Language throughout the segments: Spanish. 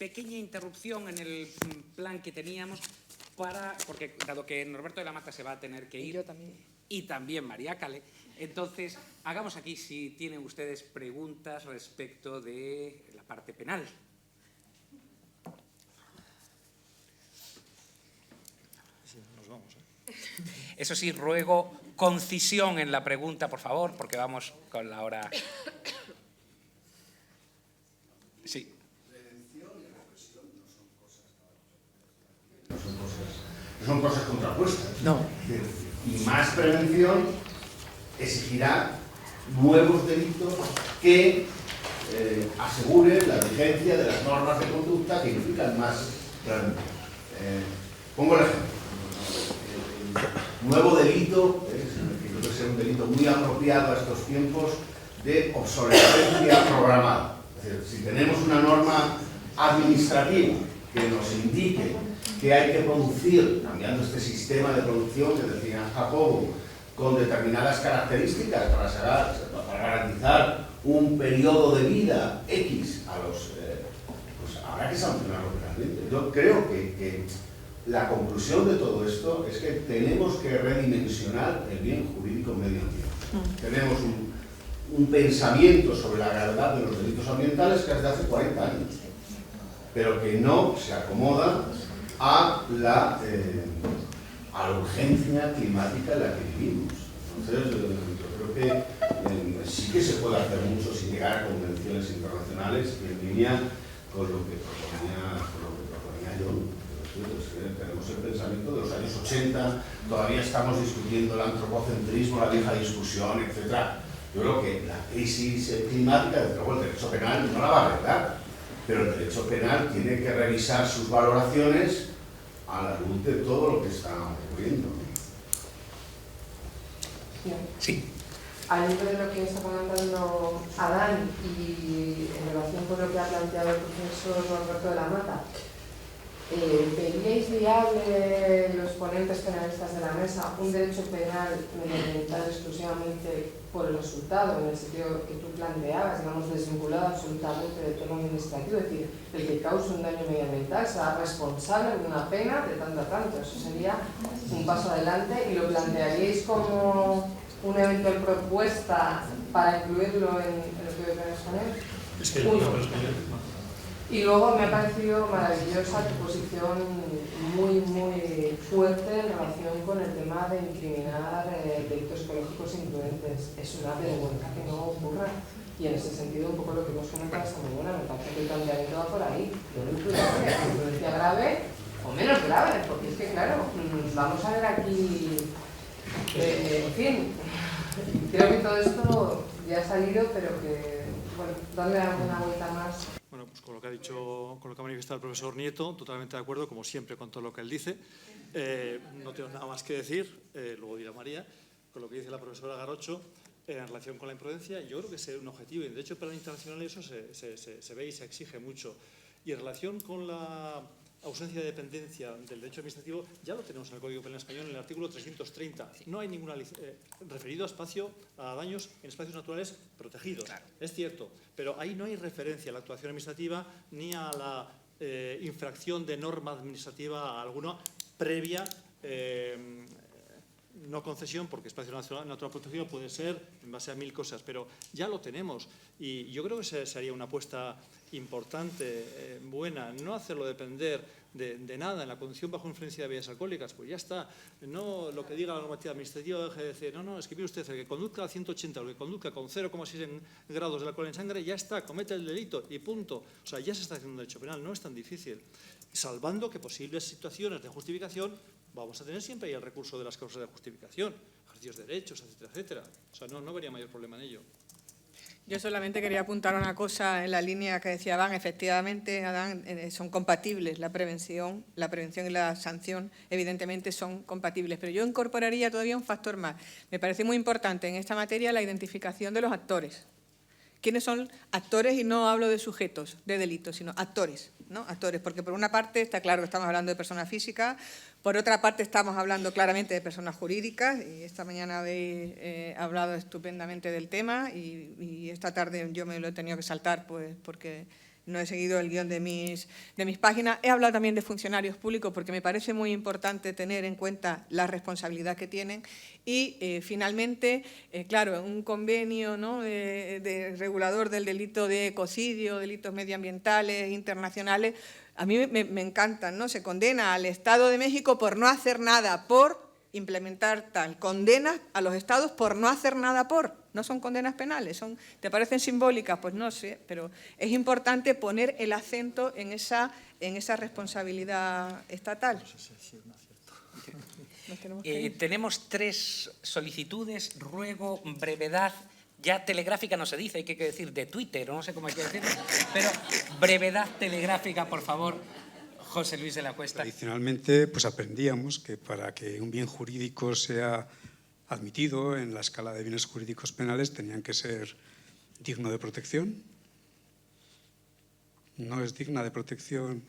pequeña interrupción en el plan que teníamos porque dado que Norberto de la Mata se va a tener que ir, y yo también, y también María Cale, entonces hagamos aquí si tienen ustedes preguntas respecto de la parte penal. Sí, nos vamos, Eso sí, ruego concisión en la pregunta, por favor, porque vamos con la hora. Sí. Prevención y represión no son cosas contrapuestas. No. Y más prevención exigirá nuevos delitos que aseguren la vigencia de las normas de conducta que implican más prevención. Pongo el ejemplo. Nuevo delito, que creo que es un delito muy apropiado a estos tiempos, de obsolescencia programada. Es decir, si tenemos una norma administrativa que nos indique que hay que producir, cambiando este sistema de producción que decía Jacobo, con determinadas características para garantizar un periodo de vida X a los... pues habrá que sancionarlo penalmente. Yo creo que la conclusión de todo esto es que tenemos que redimensionar el bien jurídico medioambiental. Tenemos un pensamiento sobre la gravedad de los delitos ambientales que es de hace 40 años, pero que no se acomoda a la urgencia climática en la que vivimos. Entonces, yo creo que sí que se puede hacer mucho sin llegar a convenciones internacionales en línea con lo que proponía yo. Tenemos el pensamiento de los años 80, todavía estamos discutiendo el antropocentrismo, la vieja discusión, etc. Yo creo que la crisis climática, desde luego el derecho penal no la va a arreglar, pero el derecho penal tiene que revisar sus valoraciones a la luz de todo lo que está ocurriendo. Sí. Al hilo de lo que está comentando Adán y en relación con lo que ha planteado el profesor Norberto de la Mata, ¿veríais viable los ponentes penalistas de la mesa un derecho penal medioambiental exclusivamente por el resultado, en el sentido que tú planteabas, digamos, desvinculado absolutamente del tema administrativo? Es decir, el que cause un daño medioambiental será responsable de una pena de tanto a tanto. Eso sería un paso adelante y lo plantearíais como una eventual propuesta para incluirlo en lo que voy a exponer. Es que uno. Y luego me ha parecido maravillosa tu posición muy, muy fuerte en relación con el tema de incriminar delitos ecológicos imprudentes. Es una vergüenza que no ocurra. Y en ese sentido, un poco lo que hemos comentado esta mañana, me parece que el planteamiento va por ahí. Yo lo imprudencia grave o menos grave, porque es que, claro, vamos a ver aquí, en fin, creo que todo esto ya ha salido, pero que, bueno, darle alguna vuelta más. Bueno, pues con lo que ha dicho, con lo que ha manifestado el profesor Nieto, totalmente de acuerdo, como siempre, con todo lo que él dice. No tengo nada más que decir, luego dirá María, con lo que dice la profesora Garocho, en relación con la imprudencia. Yo creo que es un objetivo, y de hecho, para el internacional eso se ve y se exige mucho. Y en relación con la ausencia de dependencia del derecho administrativo, ya lo tenemos en el Código Penal Español, en el artículo 330. No hay ninguna referido a daños en espacios naturales protegidos. Claro. Es cierto, pero ahí no hay referencia a la actuación administrativa ni a la infracción de norma administrativa alguna previa no concesión, porque espacio natural protegido puede ser en base a 1000 cosas, pero ya lo tenemos. Y yo creo que se haría una apuesta importante, buena, no hacerlo depender de nada. En la conducción bajo influencia de bebidas alcohólicas, pues ya está. No lo que diga la normativa administrativa deje de decir, no, es que mire usted, el que conduzca a 180 o el que conduzca con 0,6 grados de alcohol en sangre, ya está, comete el delito y punto. O sea, ya se está haciendo un derecho penal, no es tan difícil. Salvando que posibles situaciones de justificación vamos a tener siempre ahí el recurso de las causas de justificación, ejercicios de derechos, etcétera, etcétera. O sea, no vería mayor problema en ello. Yo solamente quería apuntar una cosa en la línea que decía Adán. Efectivamente, Adán, son compatibles la prevención y la sanción, evidentemente son compatibles. Pero yo incorporaría todavía un factor más. Me parece muy importante en esta materia la identificación de los actores. ¿Quiénes son actores? Y no hablo de sujetos de delitos, sino actores, ¿no? Actores, porque por una parte está claro que estamos hablando de personas físicas, por otra parte estamos hablando claramente de personas jurídicas, y esta mañana habéis hablado estupendamente del tema, y esta tarde yo me lo he tenido que saltar pues porque no he seguido el guión de mis páginas. He hablado también de funcionarios públicos porque me parece muy importante tener en cuenta la responsabilidad que tienen. Y finalmente, claro, un convenio, ¿no?, de regulador del delito de ecocidio, delitos medioambientales internacionales, a mí me encantan, ¿no? Se condena al Estado de México por no hacer nada por implementar tal. Condenas a los estados por no hacer nada por. No son condenas penales, ¿te parecen simbólicas? Pues no sé, pero es importante poner el acento en esa responsabilidad estatal. Tenemos 3 solicitudes, ruego brevedad. Ya telegráfica no se dice, hay que decir de Twitter, o no sé cómo hay que decirlo, pero brevedad telegráfica, por favor, José Luis de la Cuesta. Tradicionalmente, pues aprendíamos que para que un bien jurídico sea admitido en la escala de bienes jurídicos penales tenían que ser digno de protección. ¿No es digna de protección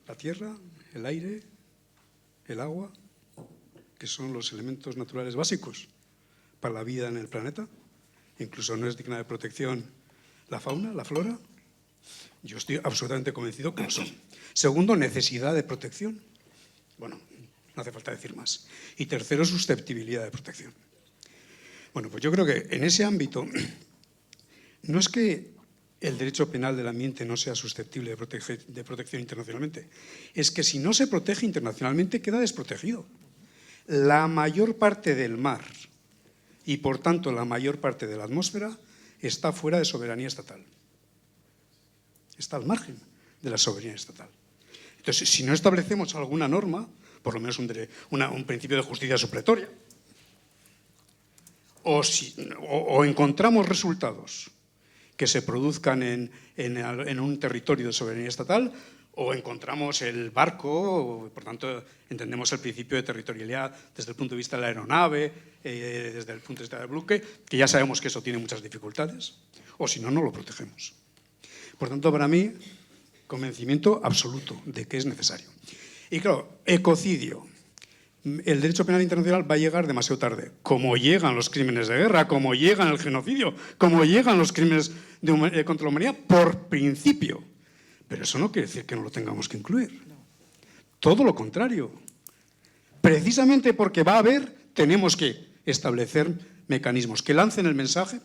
la tierra, el aire, el agua, que son los elementos naturales básicos para la vida en el planeta? Incluso no es digna de protección la fauna, la flora. Yo estoy absolutamente convencido que lo son. Segundo, necesidad de protección. Bueno, no hace falta decir más. Y tercero, susceptibilidad de protección. Bueno, pues yo creo que en ese ámbito no es que el derecho penal del ambiente no sea susceptible de protección internacionalmente. Es que si no se protege internacionalmente queda desprotegido. La mayor parte del mar y, por tanto, la mayor parte de la atmósfera está fuera de soberanía estatal. Está al margen de la soberanía estatal. Entonces, si no establecemos alguna norma, por lo menos un principio de justicia supletoria, o encontramos resultados que se produzcan en un territorio de soberanía estatal, o encontramos el barco, por tanto entendemos el principio de territorialidad desde el punto de vista de la aeronave, desde el punto de vista del buque, que ya sabemos que eso tiene muchas dificultades, o si no, no lo protegemos. Por tanto, para mí, convencimiento absoluto de que es necesario. Y claro, ecocidio. El derecho penal internacional va a llegar demasiado tarde. Como llegan los crímenes de guerra, como llegan el genocidio, como llegan los crímenes contra la humanidad, por principio. Pero eso no quiere decir que no lo tengamos que incluir. Todo lo contrario. Precisamente porque va a haber, tenemos que establecer mecanismos que lancen el mensaje,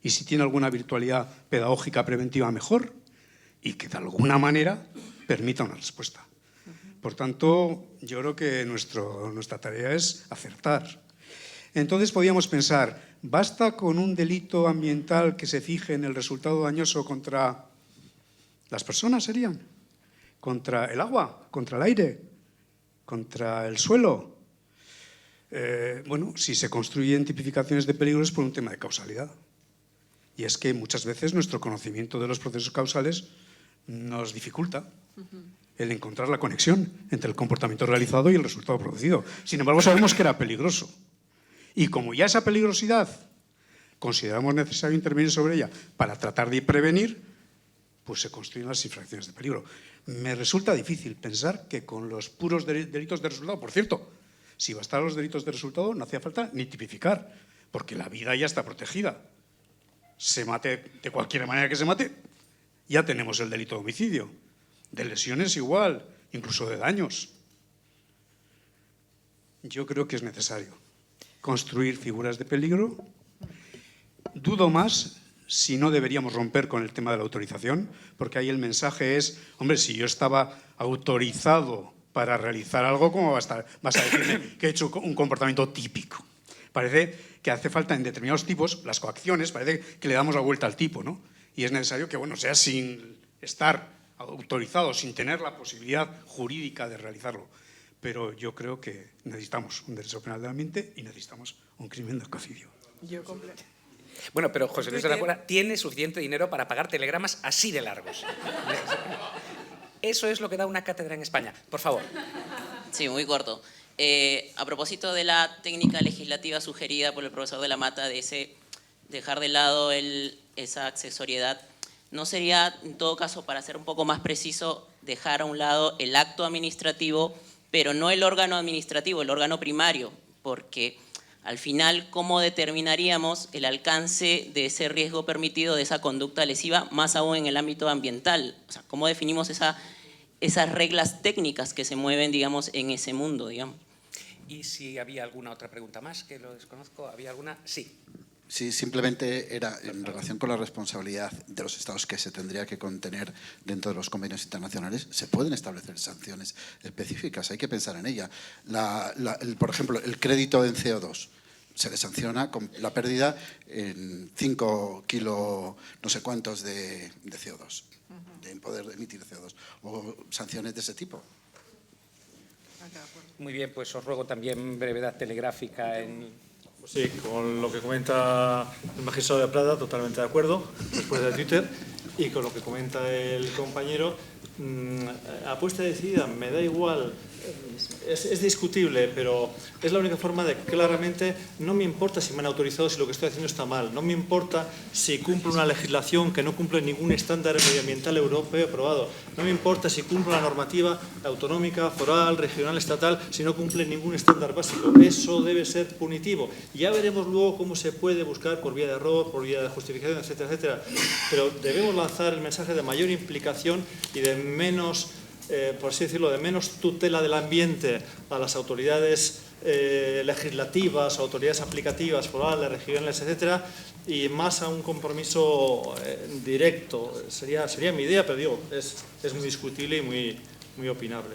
y si tiene alguna virtualidad pedagógica preventiva, mejor, y que de alguna manera permita una respuesta. Por tanto, yo creo que nuestra tarea es acertar. Entonces podíamos pensar, ¿basta con un delito ambiental que se fije en el resultado dañoso contra las personas, serían? ¿Contra el agua? ¿Contra el aire? ¿Contra el suelo? Bueno, si se construyen tipificaciones de peligro es por un tema de causalidad. Y es que muchas veces nuestro conocimiento de los procesos causales nos dificulta el encontrar la conexión entre el comportamiento realizado y el resultado producido. Sin embargo, sabemos que era peligroso. Y como ya esa peligrosidad consideramos necesario intervenir sobre ella para tratar de prevenir, pues se construyen las infracciones de peligro. Me resulta difícil pensar que con los puros delitos de resultado, por cierto, si bastaran los delitos de resultado no hacía falta ni tipificar, porque la vida ya está protegida. Se mate de cualquier manera que se mate, ya tenemos el delito de homicidio. De lesiones igual, incluso de daños. Yo creo que es necesario construir figuras de peligro. Dudo más si no deberíamos romper con el tema de la autorización, porque ahí el mensaje es, hombre, si yo estaba autorizado para realizar algo, ¿cómo vas a decirme que he hecho un comportamiento típico? Parece que hace falta en determinados tipos, las coacciones, parece que le damos la vuelta al tipo, ¿no? Y es necesario que, bueno, sea sin estar autorizado, sin tener la posibilidad jurídica de realizarlo. Pero yo creo que necesitamos un derecho penal del ambiente y necesitamos un crimen de ecocidio. Bueno, pero José Luis de la Cuesta tiene suficiente dinero para pagar telegramas así de largos. Eso es lo que da una cátedra en España. Por favor. Sí, muy corto. A propósito de la técnica legislativa sugerida por el profesor de la Mata, de dejar de lado esa accesoriedad, ¿no sería, en todo caso, para ser un poco más preciso, dejar a un lado el acto administrativo, pero no el órgano administrativo, el órgano primario? Porque al final, ¿cómo determinaríamos el alcance de ese riesgo permitido, de esa conducta lesiva, más aún en el ámbito ambiental? O sea, ¿cómo definimos esas reglas técnicas que se mueven, digamos, en ese mundo, digamos? Y si había alguna otra pregunta más, que lo desconozco, ¿había alguna? Sí. Sí, simplemente era en relación con la responsabilidad de los Estados que se tendría que contener dentro de los convenios internacionales. Se pueden establecer sanciones específicas, hay que pensar en ella. Por ejemplo, el crédito en CO2 se le sanciona con la pérdida en 5 kilos no sé cuántos de CO2, de poder emitir CO2, o sanciones de ese tipo. Muy bien, pues os ruego también brevedad telegráfica en... Sí, con lo que comenta el magistrado de Prada, totalmente de acuerdo, después de Twitter, y con lo que comenta el compañero, apuesta decidida, me da igual, es discutible, pero es la única forma de claramente, no me importa si me han autorizado, si lo que estoy haciendo está mal, no me importa si cumplo una legislación que no cumple ningún estándar medioambiental europeo aprobado, no me importa si cumplo la normativa autonómica, foral, regional, estatal, si no cumple ningún estándar básico. Eso debe ser punitivo. Ya veremos luego cómo se puede buscar por vía de error, por vía de justificación, etcétera, etcétera. Pero debemos lanzar el mensaje de mayor implicación y de menos, por así decirlo, de menos tutela del ambiente a las autoridades legislativas, autoridades aplicativas, forales, regionales, etcétera, y más a un compromiso directo. Sería mi idea, pero digo, es muy discutible y muy opinable.